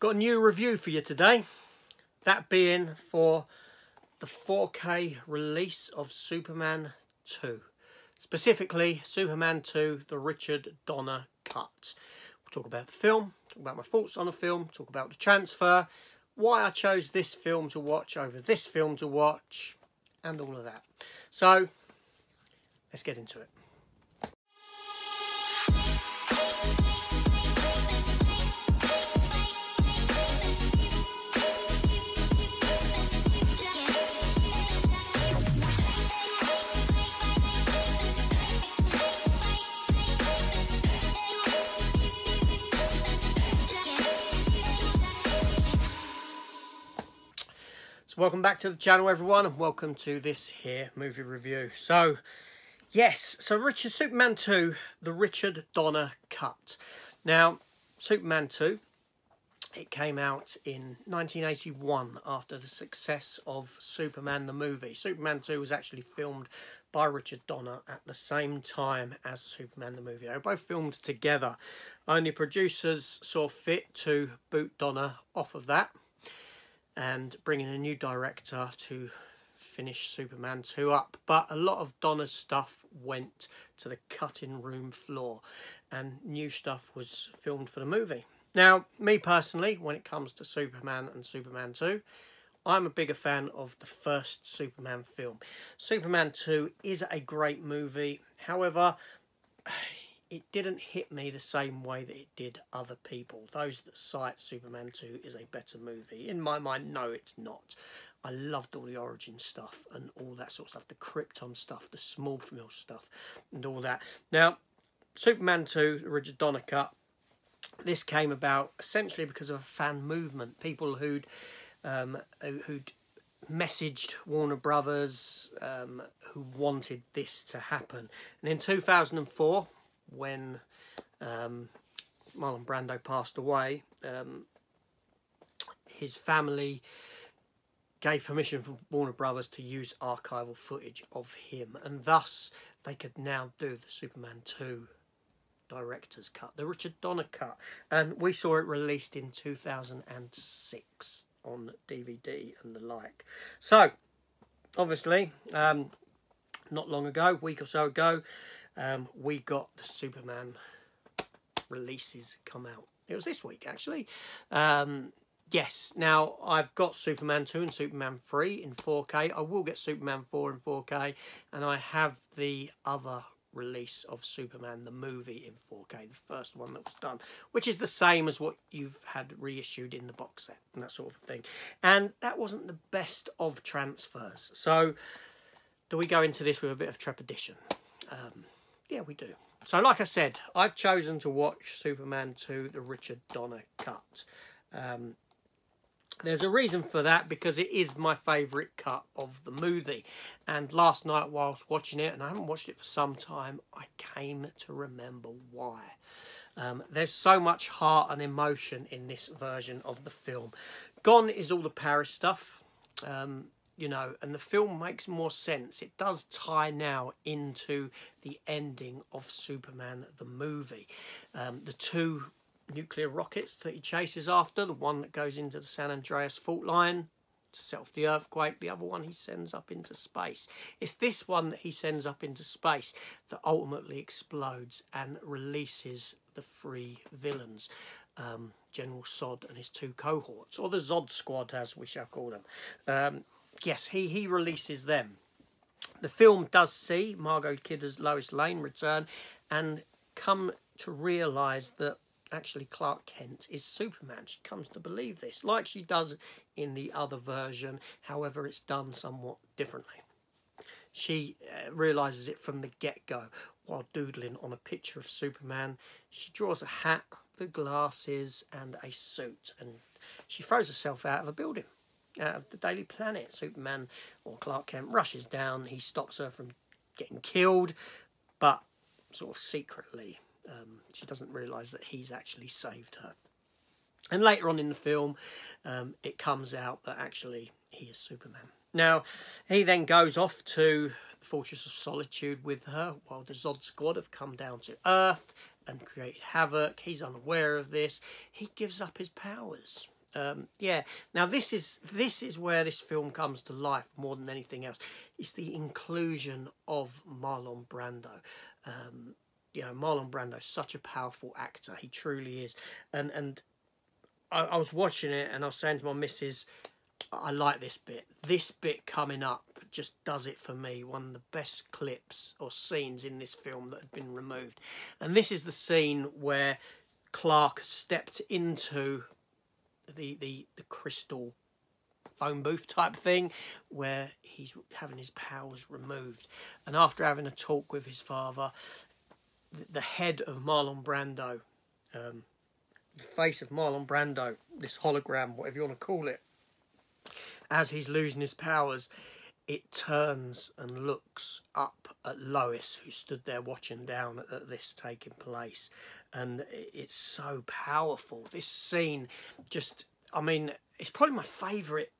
Got a new review for you today. That being for the 4K release of Superman 2. Specifically, Superman 2, the Richard Donner cut. We'll talk about the film, talk about my thoughts on the film, talk about the transfer, why I chose this film to watch over this film to watch, and all of that. So, let's get into it. So welcome back to the channel, everyone, and welcome to this here movie review. So, yes, so Superman 2, the Richard Donner cut. Now, Superman 2, it came out in 1981 after the success of Superman the movie. Superman 2 was actually filmed by Richard Donner at the same time as Superman the movie. They were both filmed together. Only producers saw fit to boot Donner off of that and bring in a new director to finish Superman 2 up. But a lot of Donner's stuff went to the cutting room floor and new stuff was filmed for the movie. Now, me personally, when it comes to Superman and Superman 2, I'm a bigger fan of the first Superman film. Superman 2 is a great movie. However, it didn't hit me the same way that it did other people. Those that cite Superman 2 is a better movie. In my mind, no, it's not. I loved all the origin stuff and all that sort of stuff. The Krypton stuff, the Smallville stuff and all that. Now, Superman 2, the Richard Donner cut, this came about essentially because of a fan movement. People who'd messaged Warner Brothers who wanted this to happen. And in 2004, when Marlon Brando passed away, his family gave permission for Warner Brothers to use archival footage of him, and thus they could now do the Superman 2 director's cut, the Richard Donner cut, and we saw it released in 2006 on DVD and the like. So obviously not long ago, a week or so ago, we got the Superman releases come out. It was this week, actually. Yes, now I've got Superman 2 and Superman 3 in 4K. I will get Superman 4 in 4K, and I have the other release of Superman the movie in 4K, the first one that was done, which is the same as what you've had reissued in the box set and that sort of thing. And that wasn't the best of transfers. So do we go into this with a bit of trepidation? Yeah, we do. So like I said, I've chosen to watch Superman 2, the Richard Donner cut. There's a reason for that, because it is my favourite cut of the movie. And last night whilst watching it, and I haven't watched it for some time, I came to remember why. There's so much heart and emotion in this version of the film. Gone is all the Paris stuff. You know, and the film makes more sense. It does tie now into the ending of Superman the movie. The two nuclear rockets that he chases after, the one that goes into the San Andreas fault line to set off the earthquake, the other one he sends up into space. It's this one that he sends up into space that ultimately explodes and releases the three villains. General Zod and his two cohorts, or the Zod Squad as we shall call them. Yes, he releases them. The film does see Margot Kidder's Lois Lane return and come to realise that actually Clark Kent is Superman. She comes to believe this, like she does in the other version. However, it's done somewhat differently. She realises it from the get-go while doodling on a picture of Superman. She draws a hat, the glasses and a suit, and she throws herself out of a building, out of the Daily Planet. Superman, or Clark Kent, rushes down. He stops her from getting killed, but sort of secretly. She doesn't realise that he's actually saved her. And later on in the film, it comes out that actually he is Superman. Now, he then goes off to the Fortress of Solitude with her while the Zod Squad have come down to Earth and created havoc. He's unaware of this. He gives up his powers. Yeah. Now this is where this film comes to life more than anything else. It's the inclusion of Marlon Brando. You know, Marlon Brando's such a powerful actor. He truly is. And I was watching it and I was saying to my missus, I like this bit. This bit coming up just does it for me. One of the best clips or scenes in this film that had been removed. And this is the scene where Clark stepped into the crystal phone booth type thing, where he's having his powers removed. And after having a talk with his father, the head of Marlon Brando, the face of Marlon Brando, this hologram, whatever you want to call it, as he's losing his powers, it turns and looks up at Lois, who stood there watching down at this taking place. And it's so powerful. This scene just, I mean, it's probably my favourite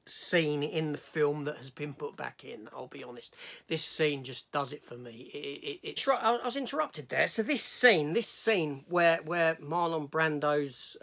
scene in the film that has been put back in, I'll be honest. This scene just does it for me. It's right, I was interrupted there. So this scene where Marlon Brando's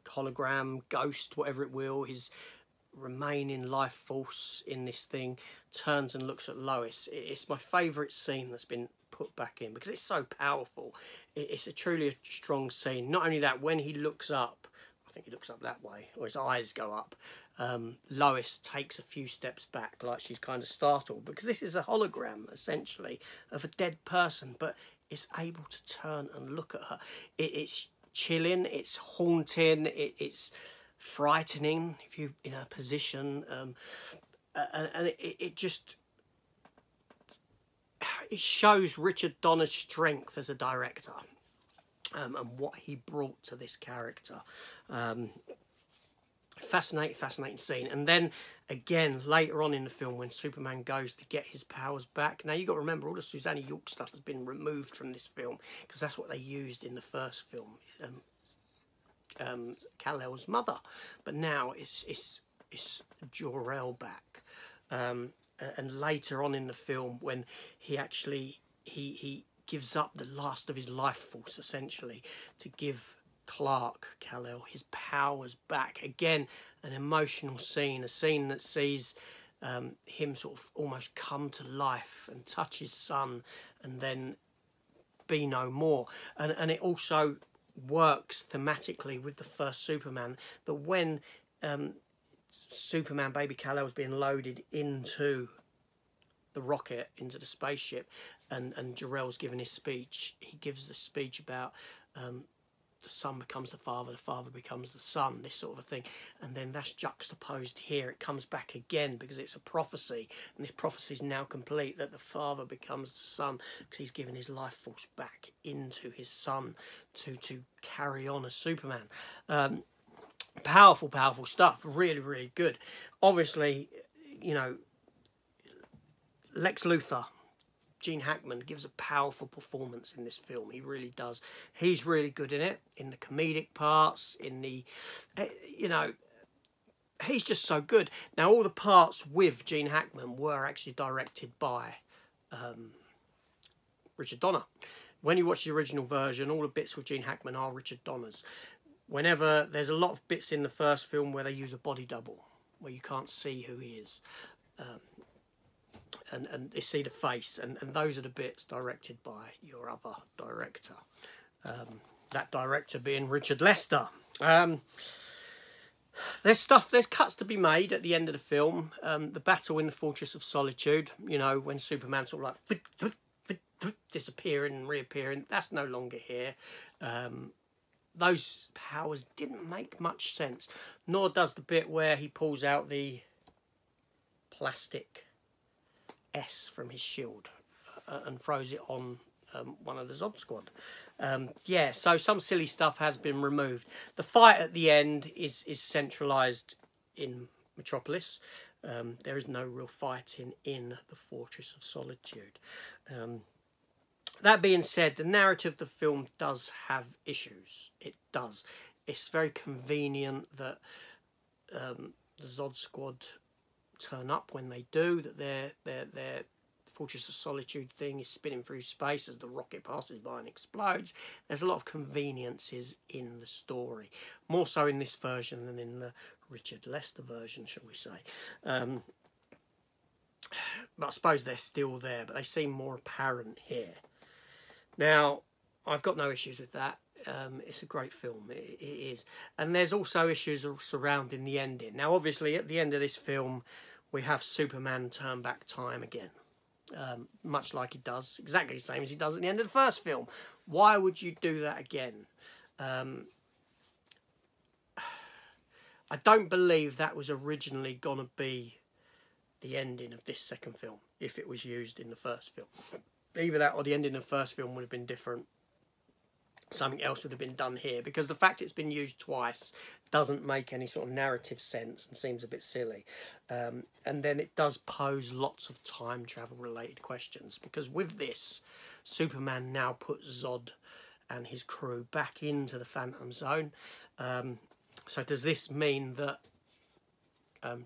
hologram, ghost, whatever it will, his remaining life force in this thing, turns and looks at Lois. It's my favourite scene that's been put back in because it's so powerful. It's truly a strong scene. Not only that, when he looks up, I think he looks up that way, or his eyes go up, Lois takes a few steps back like she's kind of startled, because this is a hologram essentially of a dead person, but it's able to turn and look at her. It's chilling, it's haunting, it's frightening if you're in a position, and it just, it shows Richard Donner's strength as a director, and what he brought to this character. Fascinating scene. And then again later on in the film, when Superman goes to get his powers back, now you got to remember all the Susanna York stuff has been removed from this film because that's what they used in the first film, Kal-El's mother, but now it's Jor-El back, and later on in the film, when he actually he gives up the last of his life force essentially to give Clark Kal-El his powers back. Again, an emotional scene, a scene that sees him sort of almost come to life and touch his son and then be no more. And it also works thematically with the first Superman, that when Superman baby Kal-El's being loaded into the rocket, into the spaceship, and Jor-El's giving his speech, he gives the speech about the son becomes the father becomes the son, this sort of a thing. And then that's juxtaposed here. It comes back again because it's a prophecy, and this prophecy is now complete, that the father becomes the son because he's given his life force back into his son to carry on as Superman. Powerful stuff. Really good. Obviously, you know, Lex Luthor, Gene Hackman, gives a powerful performance in this film. He really does. He's really good in it, in the comedic parts, in the, you know, he's just so good. Now, all the parts with Gene Hackman were actually directed by Richard Donner. When you watch the original version, all the bits with Gene Hackman are Richard Donner's. Whenever there's a lot of bits in the first film where they use a body double, where you can't see who he is. And they see the face, and those are the bits directed by your other director. That director being Richard Lester. There's cuts to be made at the end of the film. The battle in the Fortress of Solitude, you know, when Superman sort of like disappearing and reappearing, that's no longer here. Those powers didn't make much sense, nor does the bit where he pulls out the plastic S from his shield and throws it on one of the Zod Squad. Yeah, so some silly stuff has been removed. The fight at the end is centralised in Metropolis. There is no real fighting in the Fortress of Solitude. That being said, the narrative of the film does have issues. It does. It's very convenient that the Zod Squad turn up when they do, that they're Fortress of Solitude thing is spinning through space as the rocket passes by and explodes. There's a lot of conveniences in the story, more so in this version than in the Richard Lester version, shall we say. But I suppose they're still there, but they seem more apparent here. Now, I've got no issues with that. It's a great film, it is. And there's also issues surrounding the ending. Now, obviously, at the end of this film, we have Superman turn back time again. Much like he does, exactly the same as he does at the end of the first film. Why would you do that again? I don't believe that was originally going to be the ending of this second film, if it was used in the first film. Either that or the ending of the first film would have been different. Something else would have been done here, because the fact it's been used twice doesn't make any sort of narrative sense and seems a bit silly. And then it does pose lots of time travel related questions, because with this, Superman now puts Zod and his crew back into the Phantom Zone. So does this mean that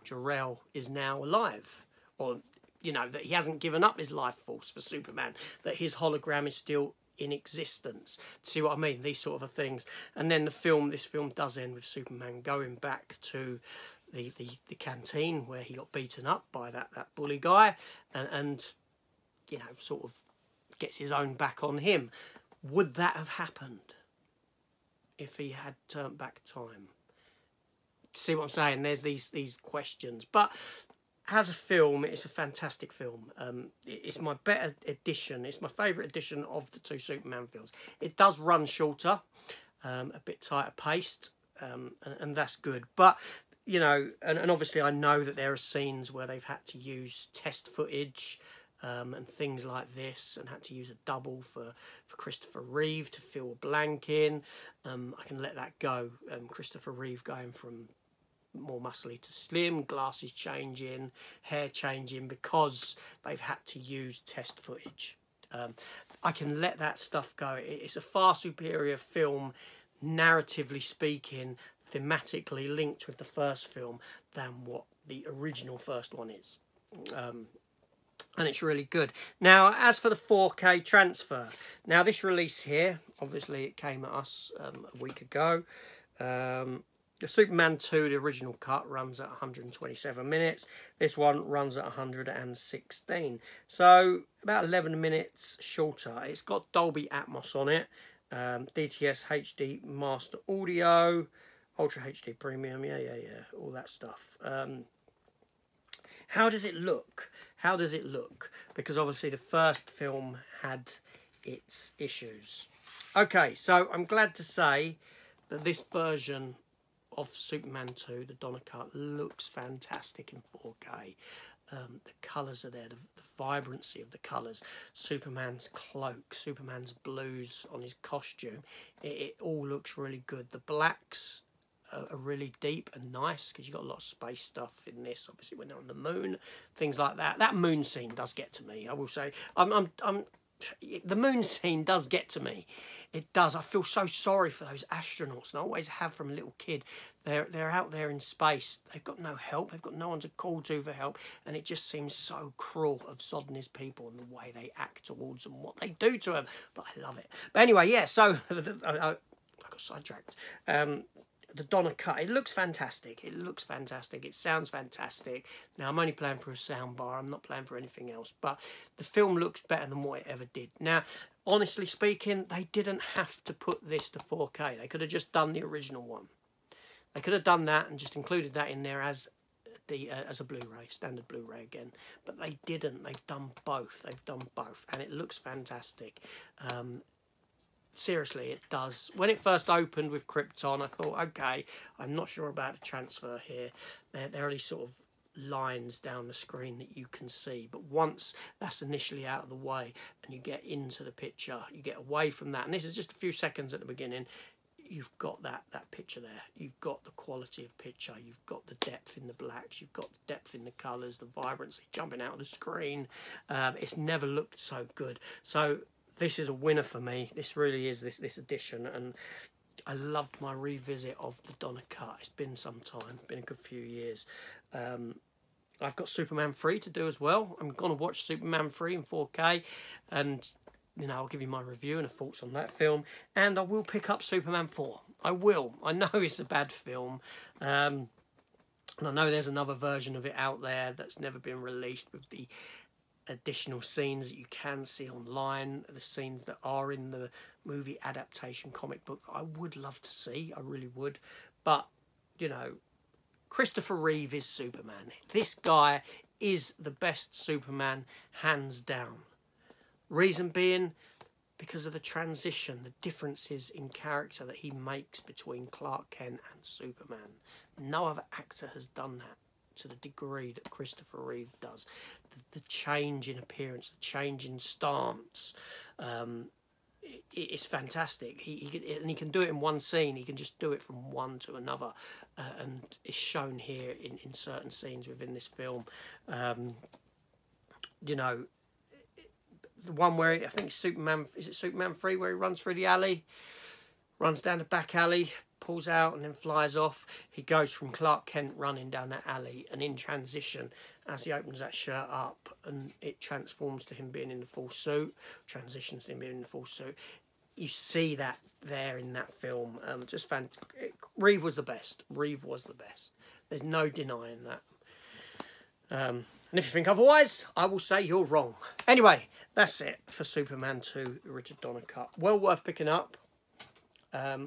Jor-El is now alive? Or, you know, that he hasn't given up his life force for Superman, that his hologram is still in existence? See what I mean? These sort of things. And then this film does end with Superman going back to the canteen where he got beaten up by that bully guy, and you know, sort of gets his own back on him. Would that have happened if he had turned back time? See what I'm saying? There's these questions. But as a film, it's a fantastic film. It's my better edition. It's my favourite edition of the two Superman films. It does run shorter, a bit tighter paced, and that's good. But, you know, and obviously I know that there are scenes where they've had to use test footage and things like this, and had to use a double for Christopher Reeve to fill a blank in. I can let that go. Christopher Reeve going from more muscly to slim, glasses changing, hair changing, because they've had to use test footage. I can let that stuff go. It's a far superior film, narratively speaking, thematically linked with the first film, than what the original first one is. And it's really good. Now, as for the 4K transfer, now this release here, obviously it came at us a week ago. The Superman 2, the original cut, runs at 127 minutes. This one runs at 116. So, about 11 minutes shorter. It's got Dolby Atmos on it. DTS HD Master Audio. Ultra HD Premium. Yeah. All that stuff. How does it look? How does it look? Because obviously the first film had its issues. Okay, so I'm glad to say that this version of Superman 2, the Donner cut, looks fantastic in 4K. The colours are there, the vibrancy of the colours, Superman's cloak, Superman's blues on his costume, it all looks really good. The blacks are really deep and nice, because you've got a lot of space stuff in this, obviously when they're on the moon, things like that. That moon scene does get to me, I will say. The moon scene does get to me. It does. I feel so sorry for those astronauts, and I always have from a little kid. They're out there in space. They've got no help. They've got no one to call to for help, and it just seems so cruel of Zod and his people and the way they act towards them, what they do to them. But I love it. But anyway, yeah. So I got sidetracked. The Donner cut, it looks fantastic. It looks fantastic. It sounds fantastic. Now, I'm only playing for a sound bar. I'm not playing for anything else. But the film looks better than what it ever did. Now, honestly speaking, they didn't have to put this to 4K. They could have just done the original one. They could have done that and just included that in there as a Blu-ray, standard Blu-ray again. But they didn't. They've done both. They've done both. And it looks fantastic. Seriously, it does. When it first opened with Krypton, I thought, okay, I'm not sure about the transfer here. There are these sort of lines down the screen that you can see. But once that's initially out of the way and you get into the picture, you get away from that. And this is just a few seconds at the beginning. You've got that picture there. You've got the quality of picture. You've got the depth in the blacks. You've got the depth in the colours, the vibrancy jumping out of the screen. It's never looked so good. So this is a winner for me. This really is, this edition, and I loved my revisit of the Donner cut. It's been some time, been a good few years. I've got Superman 3 to do as well. I'm going to watch Superman 3 in 4K, and you know, I'll give you my review and thoughts on that film. And I will pick up Superman 4. I will. I know it's a bad film. And I know there's another version of it out there that's never been released with the additional scenes that you can see online, the scenes that are in the movie adaptation comic book. I would love to see. I really would. But, you know, Christopher Reeve is Superman. This guy is the best Superman, hands down. Reason being, because of the transition, the differences in character that he makes between Clark Kent and Superman. No other actor has done that to the degree that Christopher Reeve does. The change in appearance, the change in stance, it's fantastic. He can do it in one scene. He can just do it from one to another, and it's shown here in certain scenes within this film. You know, the one where I think Superman, is it Superman 3, where he runs through the alley, runs down the back alley, pulls out and then flies off. He goes from Clark Kent running down that alley, and in transition, as he opens that shirt up and it transforms to him being in the full suit, transitions to him being in the full suit. You see that there in that film. Just fantastic. Reeve was the best. Reeve was the best. There's no denying that. And if you think otherwise, I will say you're wrong. Anyway, that's it for Superman 2, the Richard Donner cut. Well worth picking up. I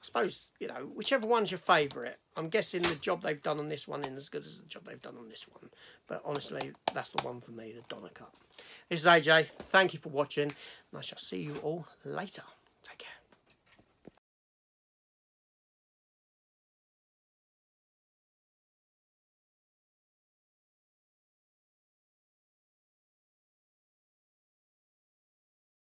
suppose, you know, whichever one's your favourite. I'm guessing the job they've done on this one isn't as good as the job they've done on this one. But honestly, that's the one for me, the Donner cut. This is AJ. Thank you for watching, and I shall see you all later.